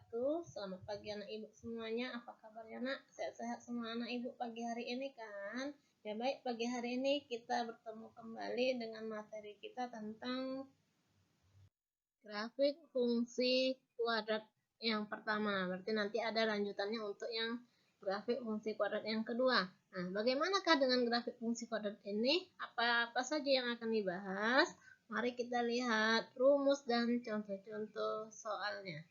wabarakatuh. Selamat pagi anak ibu semuanya. Apa kabarnya nak? Sehat-sehat semua anak ibu pagi hari ini kan? Ya baik, pagi hari ini kita bertemu kembali dengan materi kita tentang grafik fungsi kuadrat yang pertama. Berarti nanti ada lanjutannya untuk yang grafik fungsi kuadrat yang kedua. Nah, bagaimanakah dengan grafik fungsi kuadrat ini? Apa saja yang akan dibahas? Mari kita lihat rumus dan contoh-contoh soalnya.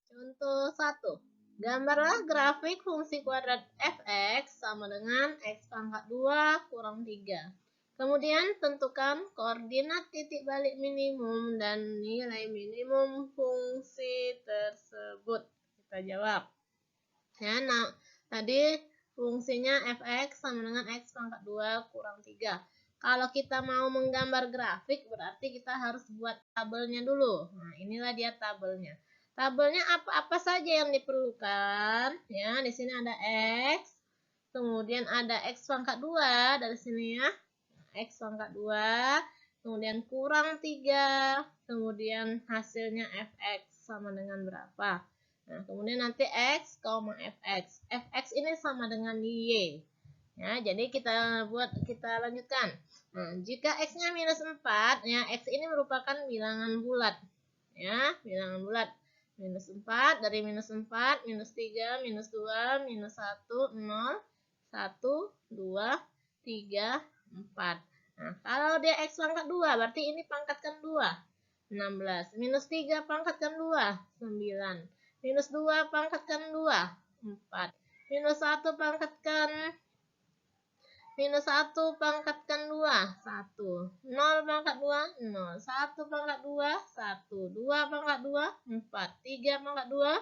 Contoh 1. Gambarlah grafik fungsi kuadrat f(x) sama dengan x pangkat 2 kurang 3. Kemudian tentukan koordinat titik balik minimum dan nilai minimum fungsi tersebut. Kita jawab. Ya, nah, tadi fungsinya f(x) sama dengan x pangkat 2 kurang 3. Kalau kita mau menggambar grafik, berarti kita harus buat tabelnya dulu. Nah, inilah dia tabelnya. Tabelnya apa saja yang diperlukan? Ya, di sini ada x, kemudian ada x pangkat 2 dari sini ya. X pangkat 2, kemudian kurang 3, kemudian hasilnya fx sama dengan berapa? Nah, kemudian nanti x, fx. Fx ini sama dengan y. Ya, jadi kita lanjutkan. Nah, jika x-nya minus 4, ya x ini merupakan bilangan bulat. Ya, bilangan bulat. Minus 4, dari minus 4, minus 3, minus 2, minus 1, 0, 1, 2, 3, 4. Nah, kalau dia x pangkat 2, berarti ini pangkatkan 2. 16. Minus 3 pangkatkan 2, 9. Minus 2 pangkatkan 2, 4. Minus 1 pangkatkan Minus 1 pangkatkan 2, 1. 0 pangkat 2, 0. 1 pangkat 2, 1. 2 pangkat 2, 4. 3 pangkat 2,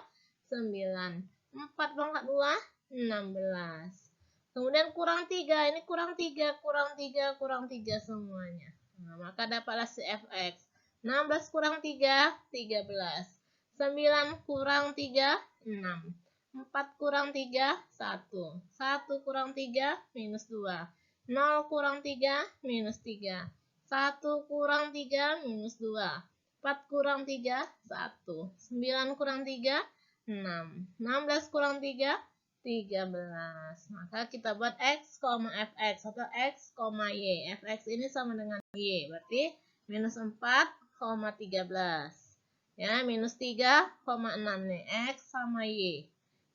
9. 4 pangkat 2, 16. Kemudian kurang 3. Ini kurang 3, kurang 3, kurang 3 semuanya. Nah, maka dapatlah si fx. 16 kurang 3, 13. 9 kurang 3, 6. 4 kurang 3, 1. 1 kurang 3, minus 2. 0 kurang 3, minus 3. 1 kurang 3, minus 2. 4 kurang 3, 1. 9 kurang 3, 6. 16 kurang 3, 13. Maka kita buat x, fx atau x, y. Fx ini sama dengan y. Berarti minus 4, 13. Ya, minus 3,6 nih. X sama y.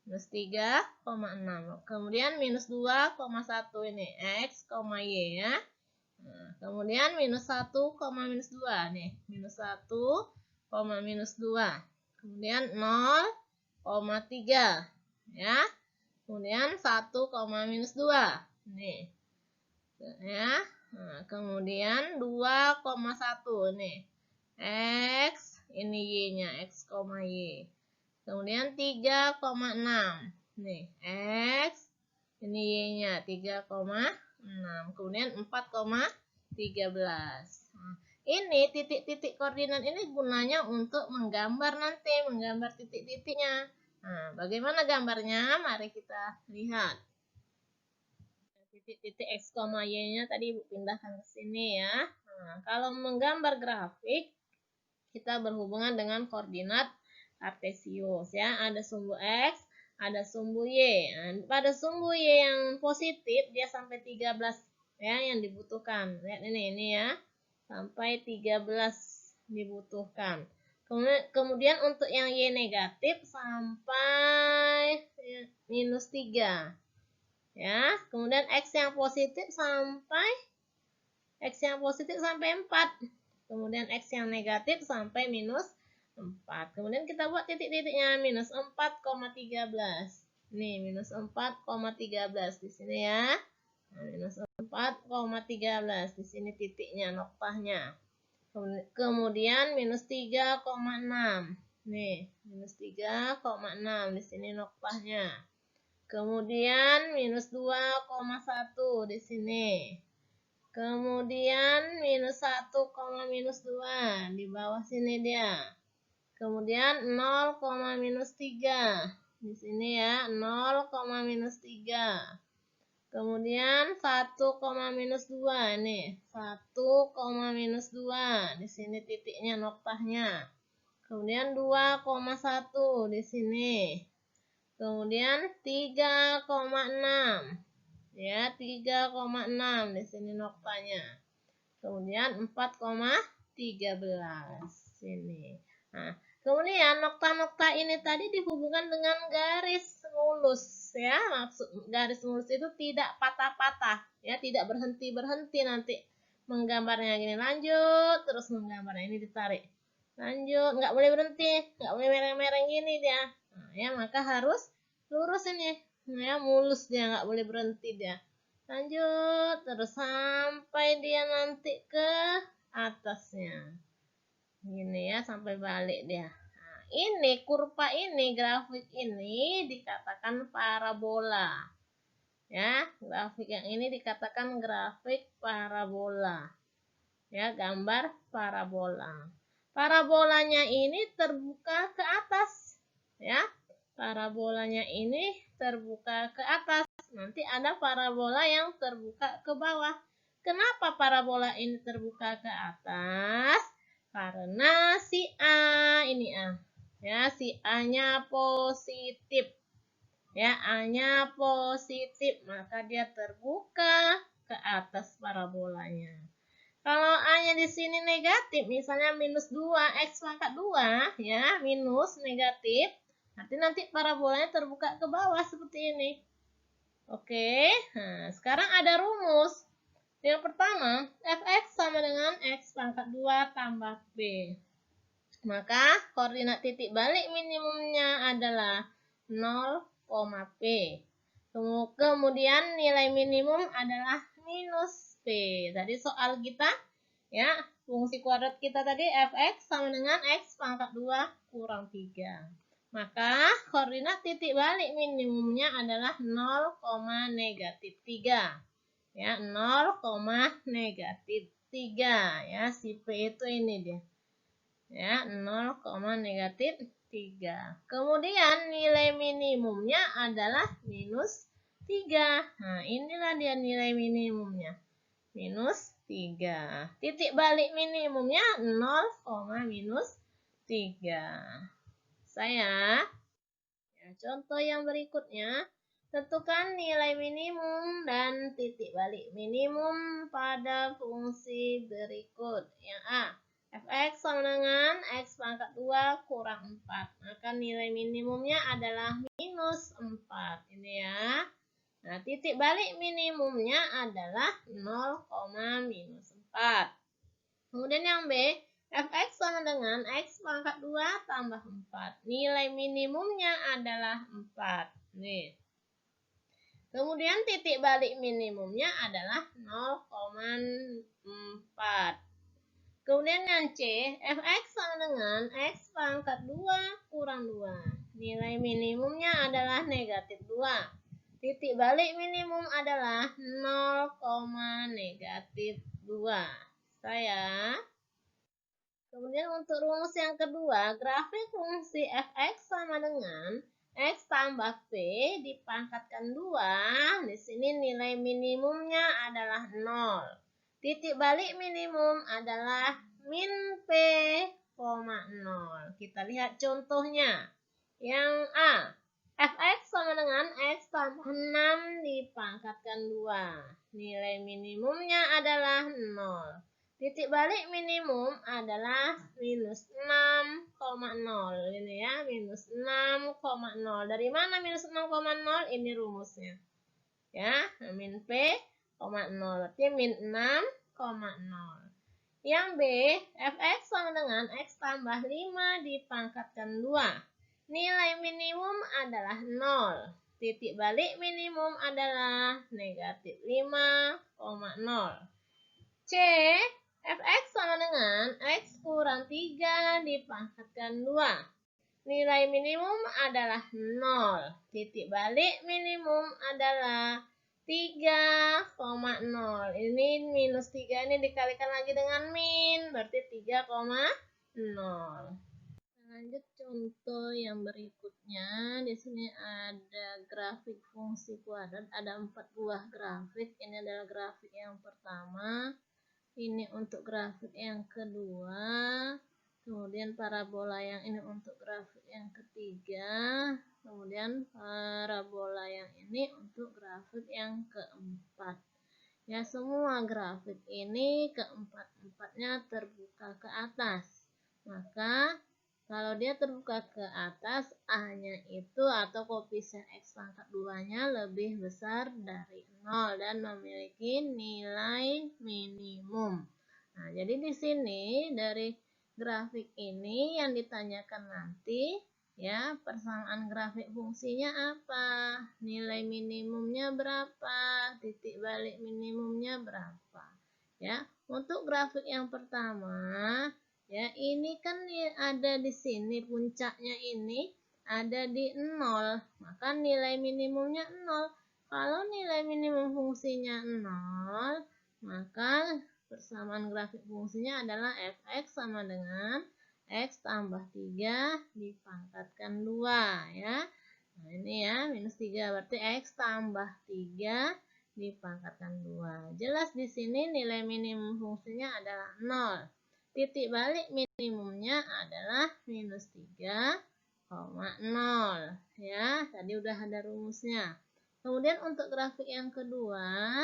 Minus 3,6. Kemudian minus 2,1 ini. X, y ya. Nah, kemudian minus 1, minus 2 nih. Minus 1, minus 2. Kemudian 0,3 ya. Kemudian 1, minus 2 nih. Ya. Nah, kemudian 2,1 nih. X, ini y-nya, x, y. Kemudian 3,6. Nih, x, ini y-nya 3,6. Kemudian 4,13. Nah, ini titik-titik koordinat ini gunanya untuk menggambar nanti, menggambar titik-titiknya. Nah, bagaimana gambarnya? Mari kita lihat. Titik-titik x, y-nya tadi Ibu pindahkan ke sini ya. Nah, kalau menggambar grafik, kita berhubungan dengan koordinat kartesius ya. Ada sumbu x, ada sumbu y. Nah, pada sumbu y yang positif dia sampai 13 ya yang dibutuhkan. Lihat ini ya. Sampai 13 dibutuhkan. Kemudian untuk yang y negatif sampai minus 3. Ya, kemudian x yang positif sampai 4. Kemudian x yang negatif sampai minus 4. Kemudian kita buat titik-titiknya minus 4,13. Nih, minus 4,13 di sini ya. Nah, minus 4,13 di sini titiknya, noktahnya. Kemudian minus 3,6. Nih, minus 3,6 di sini noktahnya. Kemudian minus 2,1 di sini. Kemudian minus 1, minus 2 di bawah sini dia. Kemudian 0, minus 3 di sini ya, 0, minus 3. Kemudian 1, minus 2 nih, 1, minus 2 di sini titiknya, noktahnya. Kemudian 2,1 di sini. Kemudian 3,6. Ya, 3,6 di sini noktanya. Kemudian 4,13 sini. Nah, kemudian nokta-nokta ini tadi dihubungkan dengan garis mulus ya. Maksud garis mulus itu tidak patah-patah ya, tidak berhenti-berhenti nanti menggambarnya gini, lanjut terus menggambarnya ini ditarik. Lanjut, nggak boleh berhenti, nggak boleh mereng-mereng gini dia. Nah, ya maka harus lurus ini. Ya, mulus dia, nggak boleh berhenti dia. Lanjut terus sampai dia nanti ke atasnya. Gini ya, sampai balik dia. Nah, ini kurva ini, grafik ini dikatakan parabola. Ya, grafik yang ini dikatakan grafik parabola. Ya, gambar parabola. Parabolanya ini terbuka ke atas. Ya, parabolanya ini terbuka ke atas. Nanti ada parabola yang terbuka ke bawah. Kenapa parabola ini terbuka ke atas? Karena si A ini A. Ya, si A-nya positif. Ya, A-nya positif, maka dia terbuka ke atas parabolanya. Kalau A-nya di sini negatif, misalnya minus 2, X pangkat 2, ya, minus negatif, nanti parabolanya terbuka ke bawah seperti ini. Oke, nah sekarang ada rumus. Yang pertama, fx sama dengan x pangkat 2 tambah b. Maka koordinat titik balik minimumnya adalah 0, p. Kemudian nilai minimum adalah minus p. Tadi soal kita, ya, fungsi kuadrat kita tadi fx sama dengan x pangkat 2 kurang 3. Maka koordinat titik balik minimumnya adalah 0, negatif 3. Ya, 0, negatif 3. Ya, si P itu ini dia. Ya, 0, negatif 3. Kemudian nilai minimumnya adalah minus 3. Nah, inilah dia nilai minimumnya. Minus 3. Titik balik minimumnya 0, minus 3. Ya, contoh yang berikutnya, tentukan nilai minimum dan titik balik minimum pada fungsi berikut. Yang A, fx sama dengan x pangkat 2 kurang 4. Maka nilai minimumnya adalah minus 4. Ini ya. Nah, titik balik minimumnya adalah 0, minus 4. Kemudian yang B, fx sama dengan x pangkat 2 tambah 4. Nilai minimumnya adalah 4. Nih. Kemudian titik balik minimumnya adalah 0,4. Kemudian yang C, fx sama dengan x pangkat 2 kurang 2. Nilai minimumnya adalah negatif 2. Titik balik minimum adalah 0, negatif 2. Saya. Kemudian untuk rumus yang kedua, grafik fungsi fx sama dengan x tambah p dipangkatkan 2. Di sini nilai minimumnya adalah 0. Titik balik minimum adalah min p, 0. Kita lihat contohnya. Yang A, fx sama dengan x tambah 6 dipangkatkan 2. Nilai minimumnya adalah 0. Titik balik minimum adalah minus 6,0. Ini ya, minus 6,0. Dari mana minus 6,0? Ini rumusnya. Ya, min P, 0. Berarti min 6,0. Yang B, fx sama dengan x tambah 5 dipangkatkan 2. Nilai minimum adalah 0. Titik balik minimum adalah negatif 5,0. C, fx sama dengan x kurang 3 dipangkatkan 2. Nilai minimum adalah 0. Titik balik minimum adalah 3,0. Ini minus 3 ini dikalikan lagi dengan min, berarti 3,0. Lanjut contoh yang berikutnya. Di sini ada grafik fungsi kuadrat, ada 4 buah grafik. Ini adalah grafik yang pertama. Ini untuk grafik yang kedua. kemudian parabola yang ini untuk grafik yang ketiga, kemudian parabola yang ini untuk grafik yang keempat. Ya, semua grafik ini keempat-empatnya terbuka ke atas. Maka kalau dia terbuka ke atas, A-nya itu atau koefisien X pangkat 2-nya lebih besar dari 0 dan memiliki nilai minimum. Nah, jadi di sini dari grafik ini yang ditanyakan nanti, ya, persamaan grafik fungsinya apa? Nilai minimumnya berapa? Titik balik minimumnya berapa? Ya, untuk grafik yang pertama, ya, ini kan ada di sini puncaknya ini ada di 0, maka nilai minimumnya 0. Kalau nilai minimum fungsinya 0, maka persamaan grafik fungsinya adalah fx sama dengan X tambah 3 dipangkatkan 2 ya. Nah, ini ya, minus 3 berarti X tambah 3 dipangkatkan 2. Jelas di sini nilai minimum fungsinya adalah 0. Titik balik minimumnya adalah minus 3,0 ya. Tadi udah ada rumusnya. Kemudian untuk grafik yang kedua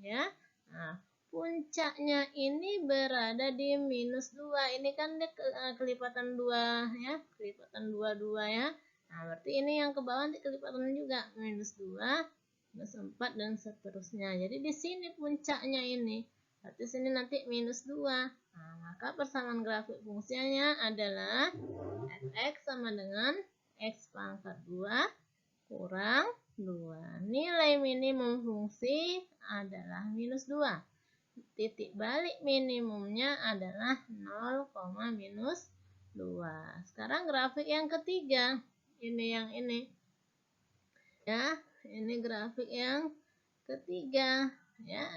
ya. Nah, puncaknya ini berada di minus 2. Ini kan dia kelipatan 2 ya, kelipatan 2 ya. Nah, berarti ini yang ke bawah nanti kelipatan juga minus 2, minus 4 dan seterusnya. Jadi di sini puncaknya ini. Berarti sini nanti minus 2. Nah, maka persamaan grafik fungsinya adalah fx sama dengan X pangkat 2 kurang 2. Nilai minimum fungsi adalah minus 2. Titik balik minimumnya adalah 0, minus 2. Sekarang grafik yang ketiga. Ini yang ini. Ya, ini grafik yang ketiga. Ya,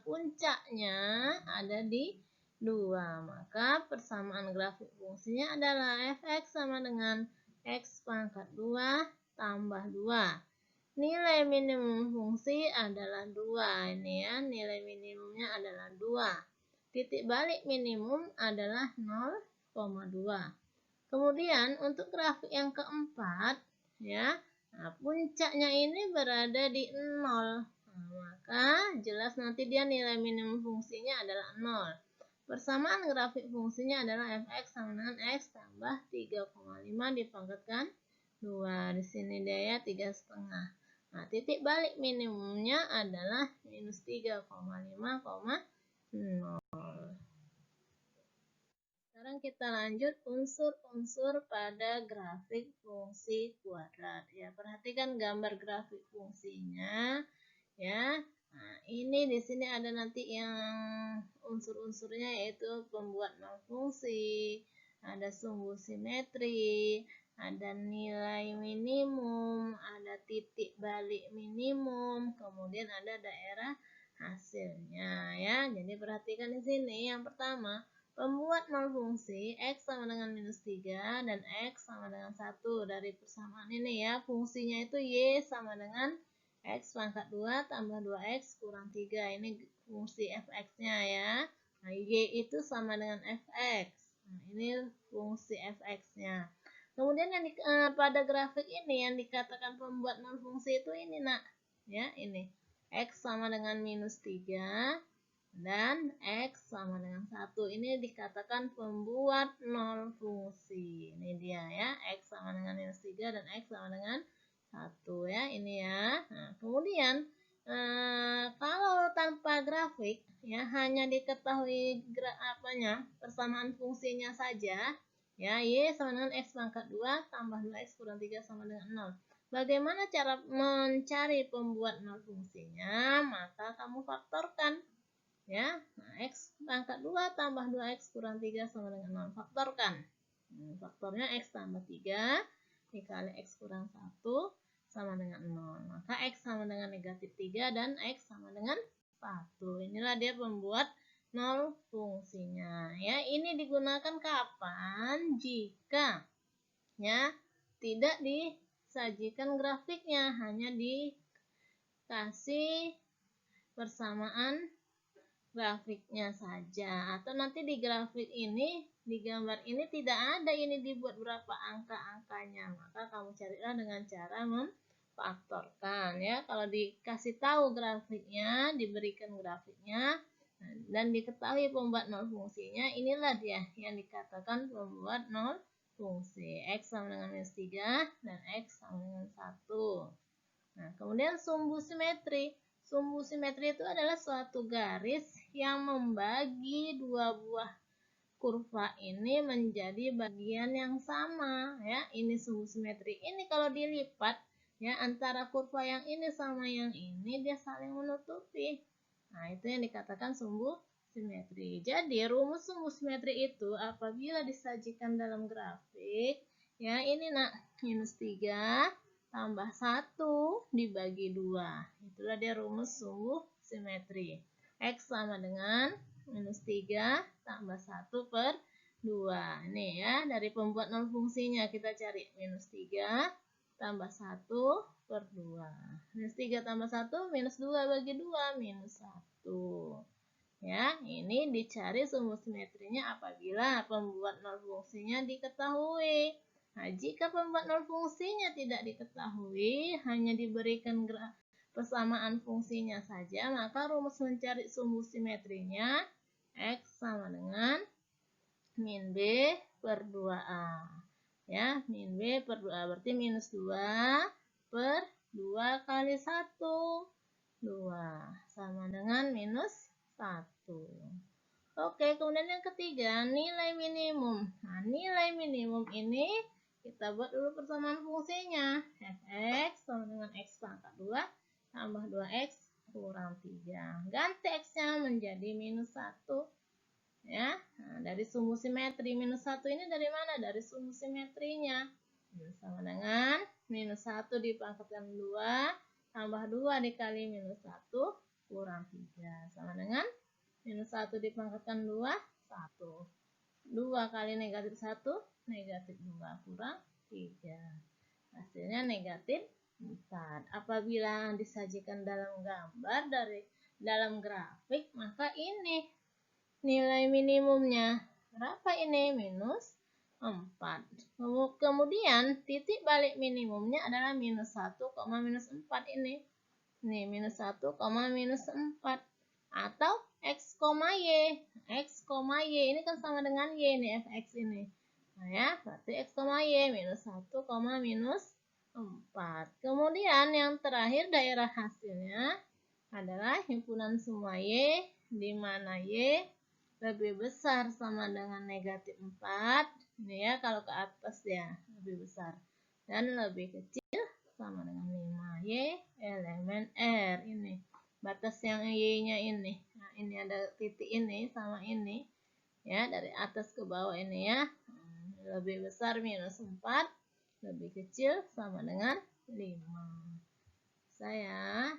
puncaknya ada di 2. Maka persamaan grafik fungsinya adalah fx sama dengan X pangkat 2 tambah 2. Nilai minimum fungsi adalah 2. Ini ya, nilai minimumnya adalah 2. Titik balik minimum adalah 0,2. Kemudian untuk grafik yang keempat, ya, nah, puncaknya ini berada di 0. Nah, maka jelas nanti dia nilai minimum fungsinya adalah 0. Persamaan grafik fungsinya adalah fx sama dengan X tambah 3,5 dipangkatkan 2. Di sini dia ya 3,5. Nah, titik balik minimumnya adalah minus 3,5,0. Sekarang kita lanjut unsur-unsur pada grafik fungsi kuadrat. Ya, perhatikan gambar grafik fungsinya. Ya, nah, ini di sini ada nanti yang unsur-unsurnya yaitu pembuat nol fungsi, ada sumbu simetri, ada nilai minimum, ada titik balik minimum, kemudian ada daerah hasilnya ya. Jadi perhatikan di sini yang pertama, pembuat nol fungsi X sama dengan minus 3 dan X sama dengan 1. Dari persamaan ini ya, fungsinya itu Y sama dengan X pangkat 2 tambah 2X kurang 3. Ini fungsi fx-nya ya. Nah, Y itu sama dengan fx. Nah, ini fungsi fx-nya. Kemudian yang pada grafik ini yang dikatakan pembuat nol fungsi itu ini nak. Ya, ini. X sama dengan minus 3 dan X sama dengan 1. Ini dikatakan pembuat nol fungsi. Ini dia ya, X sama dengan minus 3 dan X sama dengan 1 ya, ini ya. Nah, kemudian kalau tanpa grafik ya, hanya diketahui persamaan fungsinya saja. Ya, Y sama dengan X pangkat 2 tambah 2X kurang 3 sama dengan 0. Bagaimana cara mencari pembuat nol fungsinya? Maka kamu faktorkan. Ya, nah, X pangkat 2 tambah 2X kurang 3 sama dengan 0. Faktorkan. Faktornya X tambah 3 dikali X kurang 1 sama dengan 0. Maka X sama dengan negatif 3 dan X sama dengan 1. Inilah dia pembuat nol fungsinya. Ya, ini digunakan kapan? Jika ya tidak disajikan grafiknya, hanya dikasih persamaan grafiknya saja, atau nanti di grafik ini di gambar ini tidak ada ini dibuat berapa angka-angkanya, maka kamu carilah dengan cara memfaktorkan ya. Kalau dikasih tahu grafiknya, diberikan grafiknya dan diketahui pembuat nol fungsinya, inilah dia yang dikatakan pembuat nol fungsi. X sama dengan minus 3 dan X sama dengan 1. Nah, kemudian sumbu simetri. Sumbu simetri itu adalah suatu garis yang membagi dua buah kurva ini menjadi bagian yang sama ya. Ini sumbu simetri. Ini kalau dilipat ya antara kurva yang ini sama yang ini dia saling menutupi. Nah, itu yang dikatakan sumbu simetri. Jadi, rumus sumbu simetri itu apabila disajikan dalam grafik ya ini nak minus 3 tambah 1 dibagi 2. Itulah dia rumus sumbu simetri. X sama dengan minus 3 tambah 1 per 2. Ini ya, dari pembuat nol fungsinya kita cari minus 3 tambah 1 per 2. Minus 3 tambah 1, minus 2 bagi 2, minus 1. Ya, ini dicari sumbu simetrinya apabila pembuat nol fungsinya diketahui. Nah, jika pembuat nol fungsinya tidak diketahui, hanya diberikan persamaan fungsinya saja, maka rumus mencari sumbu simetrinya X sama dengan min B per 2A. Ya, min B per 2A berarti minus 2 per 2 kali 1. 2 sama dengan minus 1. Oke, kemudian yang ketiga, nilai minimum. Nah, nilai minimum ini kita buat dulu persamaan fungsinya. Fx sama dengan X pangkat 2 tambah 2X kurang 3. Ganti X-nya menjadi minus 1. Ya, nah, dari sumbu simetri minus 1 ini dari mana? Dari sumbu simetrinya. Sama dengan minus 1 dipangkatkan 2 tambah 2 dikali minus 1 kurang 3. Sama dengan minus 1 dipangkatkan 2, 1. 2 kali negatif 1, negatif 2 kurang 3. Hasilnya negatif 4. Apabila disajikan dalam gambar dalam grafik, maka ini nilai minimumnya. Berapa ini? Minus 4. Kemudian titik balik minimumnya adalah minus 1, minus 4 ini. Nih, minus 1, minus 4. Atau X, Y. X, Y. Ini kan sama dengan Y nih, Fx ini. Nah ya, berarti X, Y. Minus 1, minus 4. Kemudian yang terakhir daerah hasilnya adalah himpunan semua Y, di mana Y lebih besar sama dengan negatif 4. Ini ya, kalau ke atas ya, lebih besar. Dan lebih kecil sama dengan 5. Y elemen R. Ini batas yang Y-nya ini. Nah, ini ada titik ini sama ini. Ya, dari atas ke bawah ini ya. Lebih besar minus 4. Lebih kecil sama dengan 5. Saya.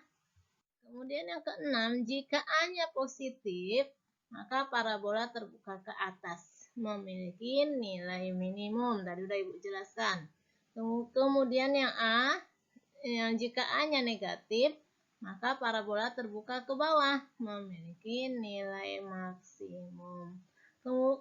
Kemudian yang keenam, jika A-nya positif, maka parabola terbuka ke atas. Memiliki nilai minimum. Tadi udah Ibu jelaskan. Kemudian yang A, jika A-nya negatif, maka parabola terbuka ke bawah. Memiliki nilai maksimum.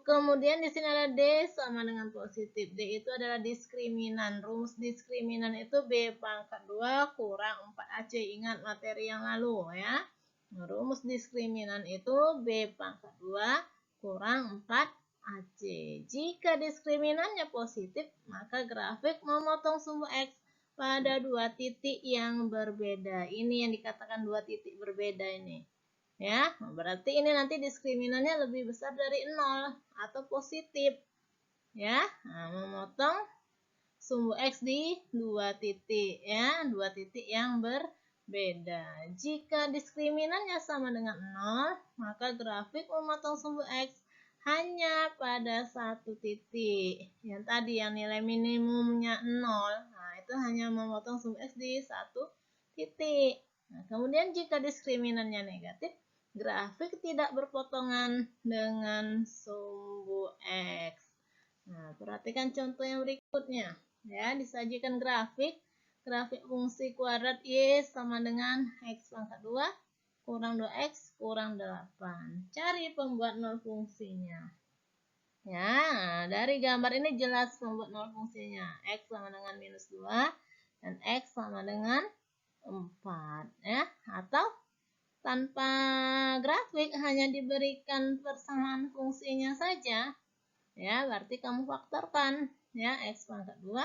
Kemudian di sini ada D sama dengan positif. D itu adalah diskriminan. Rumus diskriminan itu B pangkat 2 kurang 4AC. Ingat materi yang lalu ya. Rumus diskriminan itu B pangkat 2 kurang 4AC. Jika diskriminannya positif, maka grafik memotong sumbu X pada dua titik yang berbeda. Ini yang dikatakan dua titik berbeda ini. Ya, berarti ini nanti diskriminannya lebih besar dari 0 atau positif. Ya, nah, memotong sumbu X di dua titik ya, dua titik yang berbeda. Jika diskriminannya sama dengan 0, maka grafik memotong sumbu X hanya pada satu titik. Yang tadi yang nilai minimumnya 0, nah itu hanya memotong sumbu X di satu titik. Nah, kemudian jika diskriminannya negatif, grafik tidak berpotongan dengan sumbu X. Nah, perhatikan contoh yang berikutnya. Ya, disajikan grafik fungsi kuadrat Y sama dengan X pangkat 2 kurang 2X kurang 8. Cari pembuat nol fungsinya. Ya, dari gambar ini jelas membuat nol fungsinya. X sama dengan minus 2 dan X sama dengan 4 ya. Atau tanpa grafik hanya diberikan persamaan fungsinya saja. Ya, berarti kamu faktorkan ya, X pangkat 2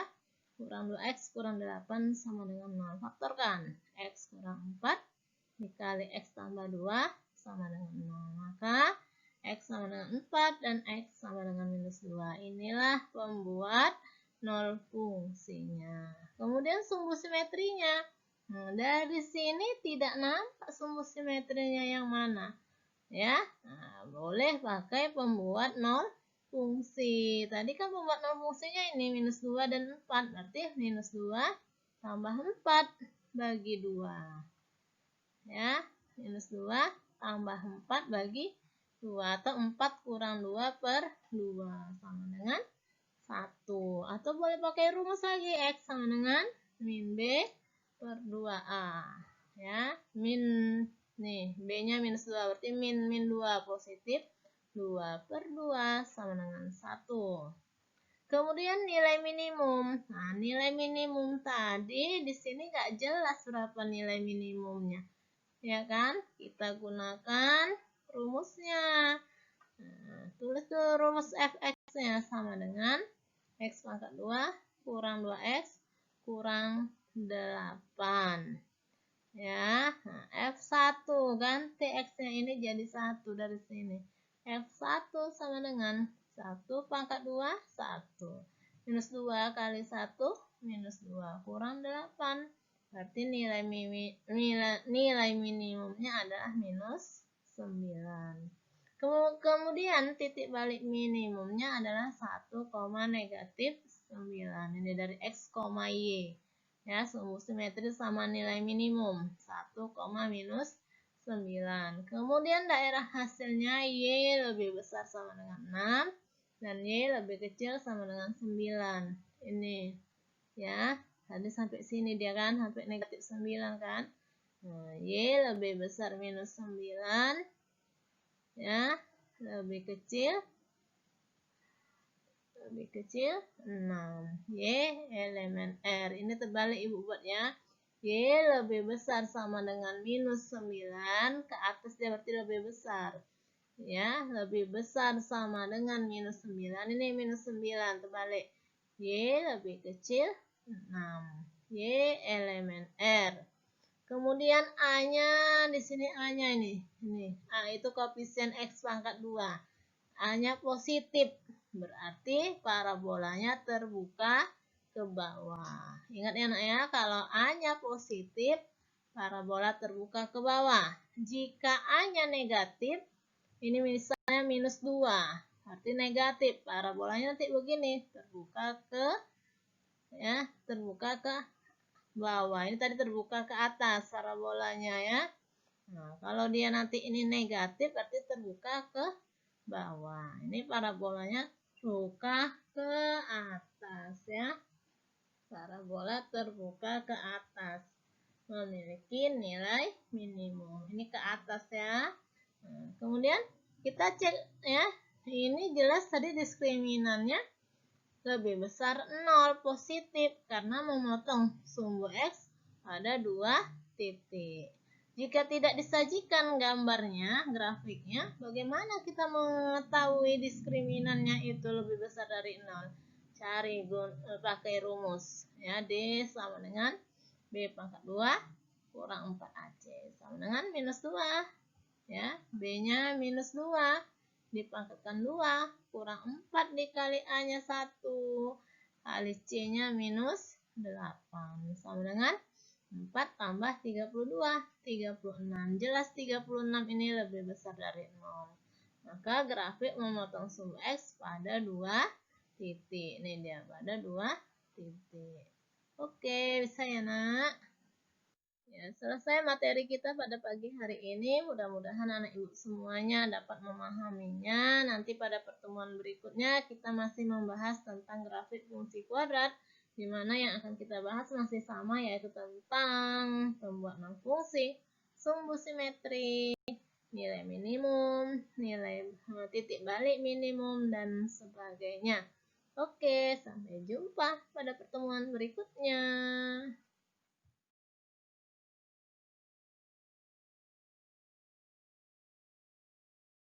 kurang 2X kurang 8 sama dengan 0. Faktorkan. X kurang 4 dikali X tambah 2 sama dengan 0. Maka X sama dengan 4 dan X sama dengan minus 2. Inilah pembuat nol fungsinya. Kemudian sumbu simetrinya. Nah, dari sini tidak nampak sumbu simetrinya yang mana. Ya, nah, boleh pakai pembuat nol fungsi. Tadi kan pembuat nol fungsinya ini minus 2 dan 4. Berarti minus 2 tambah 4 bagi 2. Ya, minus 2 tambah 4 bagi 2. Atau 4 kurang 2 per 2. Sama dengan 1. Atau boleh pakai rumus lagi. X sama dengan min B per 2A. Ya, min nih, B-nya minus 2, berarti min 2 positif. 2 per 2 sama dengan 1. Kemudian nilai minimum. Nah, nilai minimum tadi di sini nggak jelas berapa nilai minimumnya. Ya kan? Kita gunakan rumusnya. Nah, tulis tuh rumus fx-nya sama dengan x pangkat 2 kurang 2x kurang 8. Ya, nah, F1 ganti X-nya ini jadi 1 dari sini. F1 sama dengan 1 pangkat 2, 1. Minus 2 kali 1, minus 2 kurang 8. Berarti nilai minimumnya adalah minus 9. Kemudian titik balik minimumnya adalah 1, negatif 9. Ini dari X, Y. Ya, sumbu simetri sama nilai minimum 1, minus 9. Kemudian daerah hasilnya Y lebih besar sama dengan 6 dan Y lebih kecil sama dengan 9. Ini ya, tadi sampai sini dia kan, sampai negatif 9 kan. Nah, Y lebih besar minus 9 ya, lebih kecil 6. Y elemen R. Ini terbalik Ibu buat ya. Y lebih besar sama dengan minus 9. Ke atas dia berarti lebih besar. Ya, lebih besar sama dengan minus 9. Ini minus 9 terbalik. Y lebih kecil 6. Y elemen R. Kemudian A-nya di sini A-nya ini. A itu koefisien X pangkat 2. A-nya positif. Berarti parabolanya terbuka ke bawah. Ingat ya nak ya, kalau A-nya positif, parabola terbuka ke bawah. Jika A-nya negatif, ini misalnya minus 2. Berarti negatif. Parabolanya nanti begini, terbuka ke bawah. Ini tadi terbuka ke atas parabolanya ya. Nah, kalau dia nanti ini negatif, berarti terbuka ke bawah. Ini parabolanya terbuka ke atas ya. Parabola terbuka ke atas. Memiliki nilai minimum. Ini ke atas ya. Nah, kemudian kita cek ya. Ini jelas tadi diskriminannya lebih besar 0 positif karena memotong sumbu X pada 2 titik. Jika tidak disajikan gambarnya, grafiknya, bagaimana kita mengetahui diskriminannya itu lebih besar dari 0? Cari pakai rumus. Ya, D sama dengan B pangkat 2 kurang 4AC sama dengan minus 2. Ya, B-nya minus 2 dipangkatkan 2 kurang 4 dikali A-nya 1 kali C-nya minus 8 sama dengan 4 tambah 32, 36. Jelas 36 ini lebih besar dari 0. Maka grafik memotong sumbu X pada 2 titik. Ini dia pada 2 titik. Oke, bisa ya nak? Ya, selesai materi kita pada pagi hari ini. Mudah-mudahan anak ibu semuanya dapat memahaminya. Nanti pada pertemuan berikutnya kita masih membahas tentang grafik fungsi kuadrat, di mana yang akan kita bahas masih sama, yaitu tentang pembuatan fungsi, sumbu simetri, nilai minimum, nilai titik balik minimum, dan sebagainya. Oke, sampai jumpa pada pertemuan berikutnya.